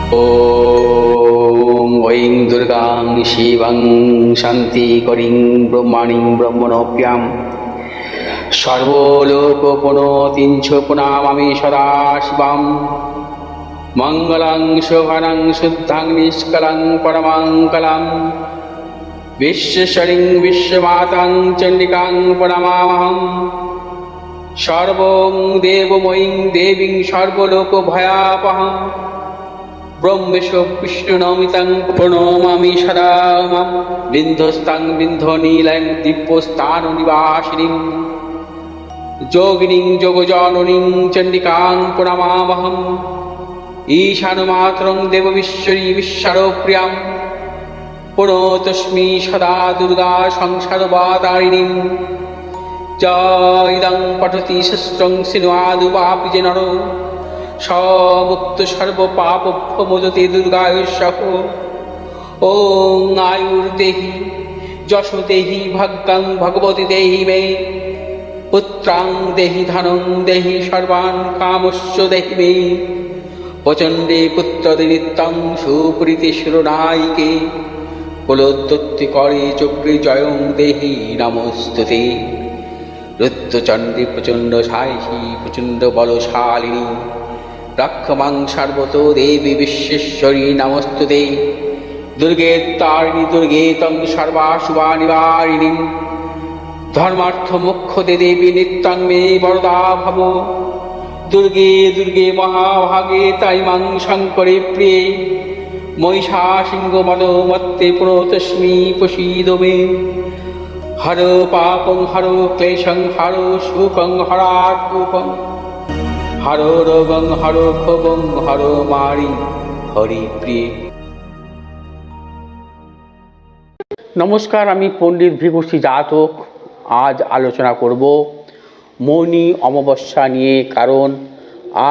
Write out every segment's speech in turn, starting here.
ॐ ऐं दुर्गां शिवं शान्तिकरीं ब्रह्माणीं ब्रह्मणोऽप्यां सर्वलोकपुनोतिं च पुनामामि सदा शिवां मङ्गलं शोभनं शुद्धं निष्कलं परमङ्गलं विश्वेश्वरीं विश्वमातां चण्डिकां प्रणमामहम् सर्वं देवमयीं देवीं सर्वलोकभयापहम् ब्रह्मेशो विष्णुनमितं प्रणमामि सदा मां बिन्धस्तां बिन्धनीलं दिव्यस्थाननिवासिनीं योगिनीं योगजननीं चण्डिकां प्रणमामहम् ईशानमात्रं देवविश्वरी विश्वप्रियां प्रणतोऽस्मि सदा दुर्गा संसारवातारिणीं इदं पठति शस्त्रं सिन्वादुवापि च नरो मुक्त सर्वपापभ्यो मोदते दुर्गायुष्यः। ॐ आयुर्देहि यशो देहि भाग्यं भगवती देहि मे पुत्रां देहि धनं देहि सर्वान् कामस्य देहि मे प्रचण्डे पुत्रदे नित्यं सुप्रीति शिरोनायिके कुलोत्पत्तिकरे चक्रे जयं देहि नमोस्तुते। रुद्रचण्डे प्रचण्ड सायिषी प्रचण्ड बलशालिनी रक्षमां सर्वतो देवी विश्वेश्वरी नमोस्तुते। दुर्गे तारिणी दुर्गे तं सर्वाशुभानिवारिणीं धर्मार्थमोक्षदे देवी नित्यं मे वरदा भव। दुर्गे दुर्गे महाभागे ताइमां शङ्करे प्रिये महिषासिंहमदोमत्ते प्रणतोऽस्मि प्रसीद मे। हरो पापं हरो क्लेशं हरो शोकं हरात्मकं हरो रोगं हरो क्षोभं हरो मारि हरिप्रिये। নমস্কার, আমি পণ্ডিত বিভূষী জাতক। আজ আলোচনা করব মৌনী অমাবস্যা নিয়ে, কারণ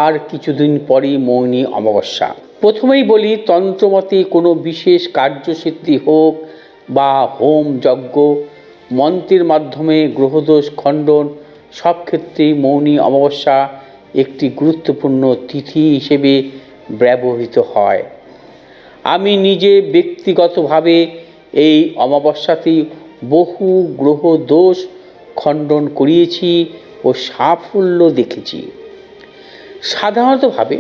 আর কিছুদিন পরই মৌনী অমাবস্যা। প্রথমেই বলি, তন্ত্রমতে কোনো বিশেষ কার্যসিদ্ধি হোক বা হোম যজ্ঞ মন্ত্রের মাধ্যমে গ্রহদোষ খণ্ডন, সব ক্ষেত্রেই মৌনী অমাবস্যা একটি গুরুত্বপূর্ণ তিথি হিসেবে ব্যবহৃত হয়। আমি নিজে ব্যক্তিগতভাবে এই অমাবস্যাতেই বহু গ্রহ দোষ খণ্ডন করিয়েছি ও সাফল্য দেখেছি। সাধারণতভাবে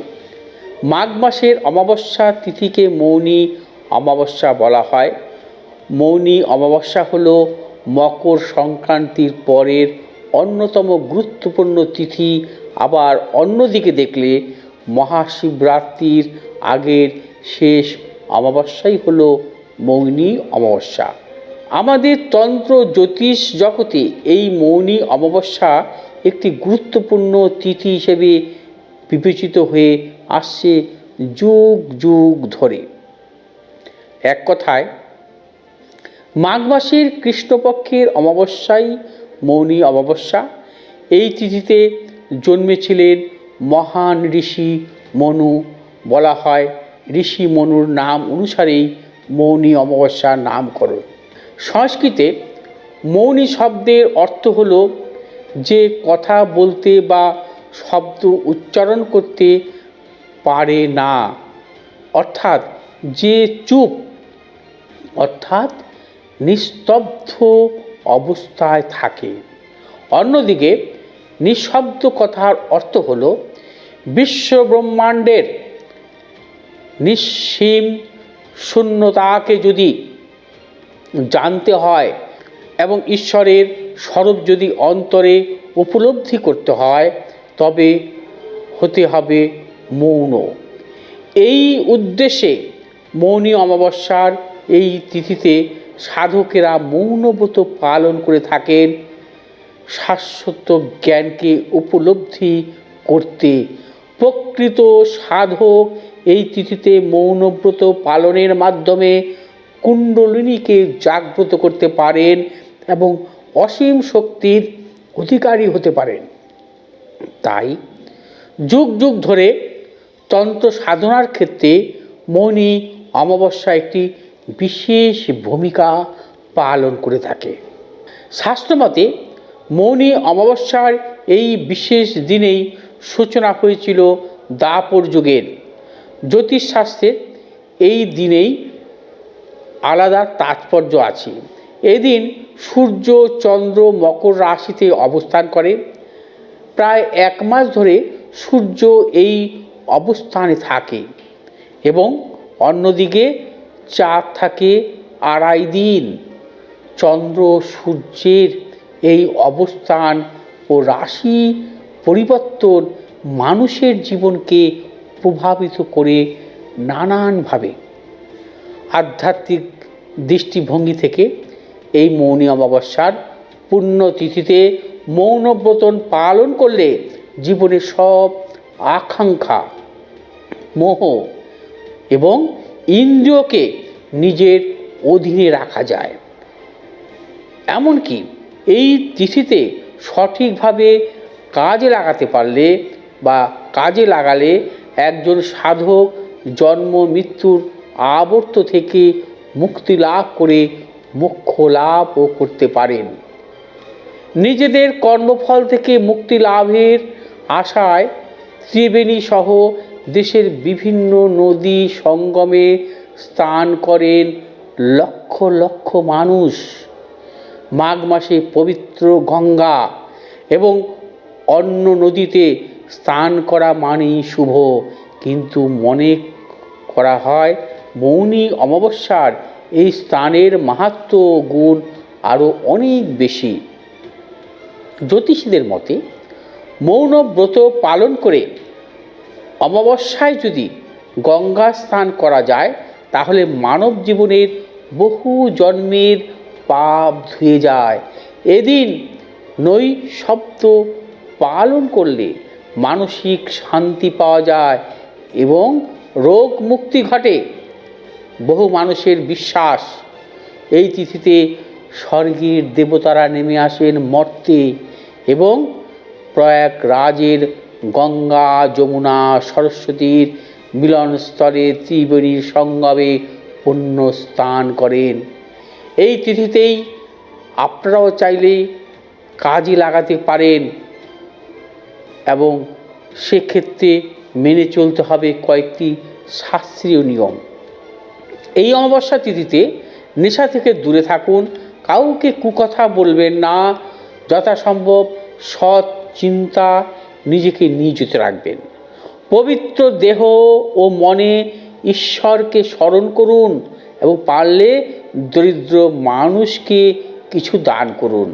মাঘ মাসের অমাবস্যা তিথিকে মৌনী অমাবস্যা বলা হয়। মৌনী অমাবস্যা হল মকর সংক্রান্তির পরের অন্যতম গুরুত্বপূর্ণ তিথি। আবার অন্যদিকে দেখলে মহাশিবরাত্রির আগের শেষ অমাবস্যাই হল মৌনী অমাবস্যা। আমাদের তন্ত্র জ্যোতিষ জগতে এই মৌনী অমাবস্যা একটি গুরুত্বপূর্ণ তিথি হিসেবে বিবেচিত হয়ে আসছে যুগ যুগ ধরে। এক কথায় মাঘ মাসের কৃষ্ণপক্ষের অমাবস্যাই মৌনী অমাবস্যা। এই তিথিতে জন্মেছিলেন মহান ঋষি মনু। বলা হয় ঋষি মনুর নাম অনুসারেই মৌনী অমাবস্যার নামকরণ। সংস্কৃতে মৌনী শব্দের অর্থ হল যে কথা বলতে বা শব্দ উচ্চারণ করতে পারে না, অর্থাৎ যে চুপ, অর্থাৎ নিস্তব্ধ অবস্থায় থাকে। অন্যদিকে নিঃশব্দ কথার অর্থ হল বিশ্বব্রহ্মাণ্ডের নিঃসীম শূন্যতাকে যদি জানতে হয় এবং ঈশ্বরের স্বরূপ যদি অন্তরে উপলব্ধি করতে হয়, তবে হতে হবে মৌন। এই উদ্দেশ্যে মৌনী অমাবস্যার এই তিথিতে সাধকেরা মৌনব্রত পালন করে থাকেন শাশ্বত জ্ঞানকে উপলব্ধি করতে। প্রকৃত সাধক এই তিথিতে মৌনব্রত পালনের মাধ্যমে কুণ্ডলিনীকে জাগ্রত করতে পারেন এবং অসীম শক্তির অধিকারী হতে পারেন। তাই যুগ যুগ ধরে তন্ত্র সাধনার ক্ষেত্রে মৌনী অমাবস্যা একটি বিশেষ ভূমিকা পালন করে থাকে। শাস্ত্রমতে মৌনী অমাবস্যার এই বিশেষ দিনেই সূচনা হয়েছিল দ্বাপর যুগের। জ্যোতিষশাস্ত্রের এই দিনেই আলাদা তাৎপর্য আছে। এদিন সূর্য চন্দ্র মকর রাশিতে অবস্থান করে। প্রায় 1 মাস ধরে সূর্য এই অবস্থানে থাকে এবং অন্যদিকে চাঁদ থাকে 2.5 দিন। চন্দ্র সূর্যের এই অবস্থান ও রাশি পরিবর্তন মানুষের জীবনকে প্রভাবিত করে নানানভাবে। আধ্যাত্মিক দৃষ্টিভঙ্গি থেকে এই মৌনী অমাবস্যার পুণ্যতিথিতে মৌনব্রত পালন করলে জীবনের সব আকাঙ্ক্ষা, মোহ এবং ইন্দ্রিয়কে নিজের অধীনে রাখা যায়। এমনকি এই তিথিতে সঠিকভাবে কাজে লাগাতে পারলে বা কাজে লাগালে একজন সাধক জন্ম মৃত্যুর আবর্ত থেকে মুক্তি লাভ করে মোক্ষ লাভও করতে পারেন। নিজেদের কর্মফল থেকে মুক্তি লাভের আশায় ত্রিবেণী সহ দেশের বিভিন্ন নদী সঙ্গমে স্নান করেন লক্ষ লক্ষ মানুষ। মাঘ মাসে পবিত্র গঙ্গা এবং অন্য নদীতে স্নান করা মানেই শুভ, কিন্তু মনে করা হয় মৌনী অমাবস্যার এই স্নানের মাহাত্ম্য গুণ আরও অনেক বেশি। জ্যোতিষীদের মতে মৌন ব্রত পালন করে অমাবস্যায় যদি গঙ্গা স্নান করা যায় তাহলে মানব জীবনের বহু জন্মের পাপ ধুয়ে যায়। এদিন নৈশব্দ পালন করলে মানসিক শান্তি পাওয়া যায় এবং রোগ মুক্তি ঘটে। বহু মানুষের বিশ্বাস এই তিথিতে স্বর্গের দেবতারা নেমে আসেন মর্তে এবং প্রয়াগরাজের গঙ্গা যমুনা সরস্বতীর মিলনস্থলে ত্রিবেণীর সঙ্গমে পুণ্য স্নান করেন। এই তিথিতেই আপনারাও চাইলে কাজে লাগাতে পারেন এবং সেক্ষেত্রে মেনে চলতে হবে কয়েকটি শাস্ত্রীয় নিয়ম। এই অমাবস্যা তিথিতে নেশা থেকে দূরে থাকুন, কাউকে কুকথা বলবেন না, যথাসম্ভব সৎ চিন্তা নিজেকে নিয়োজিত রাখবেন। পবিত্র দেহ ও মনে ঈশ্বরকে স্মরণ করুন এবং পারলে দরিদ্র মানুষকে কিছু দান করুন।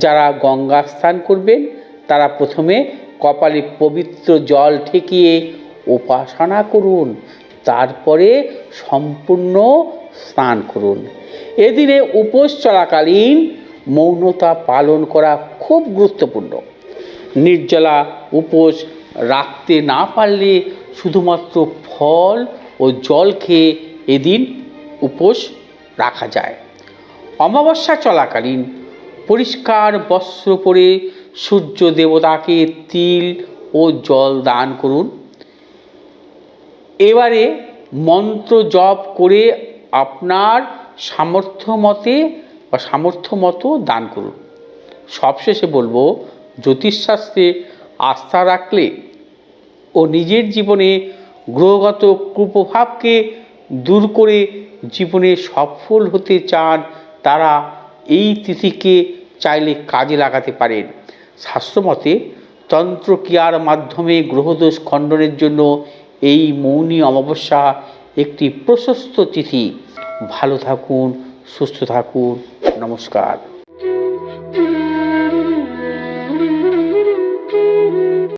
যারা গঙ্গা স্নান করবেন তারা প্রথমে কপালে পবিত্র জল ঠেকিয়ে উপাসনা করুন, তারপরে সম্পূর্ণ স্নান করুন। এদিনে উপোস চলাকালীন মৌনতা পালন করা খুব গুরুত্বপূর্ণ। নির্জলা উপোস রাখতে না পারলে শুধুমাত্র ফল ও জল খেয়ে এদিন উপোস রাখা যায়। অমাবস্যা চলাকালীন পরিষ্কার বস্ত্র পরে সূর্য দেবতাকে তিল ও জল দান করুন। এবারে মন্ত্র জপ করে আপনার সামর্থ্য মতো দান করুন। সবশেষে বলবো, জ্যোতিষশাস্ত্রে আস্থা রাখলে ও নিজের জীবনে গ্রহগত কুপ্রভাবকে দূর করে জীবনে সফল হতে চান তারা এই তিথিকে চাইলে কাজে লাগাতে পারেন। শাস্ত্রমতে তন্ত্রক্রিয়ার মাধ্যমে গ্রহদোষ খণ্ডনের জন্য এই মৌনী অমাবস্যা একটি প্রশস্ত তিথি। ভালো থাকুন, সুস্থ থাকুন, নমস্কার।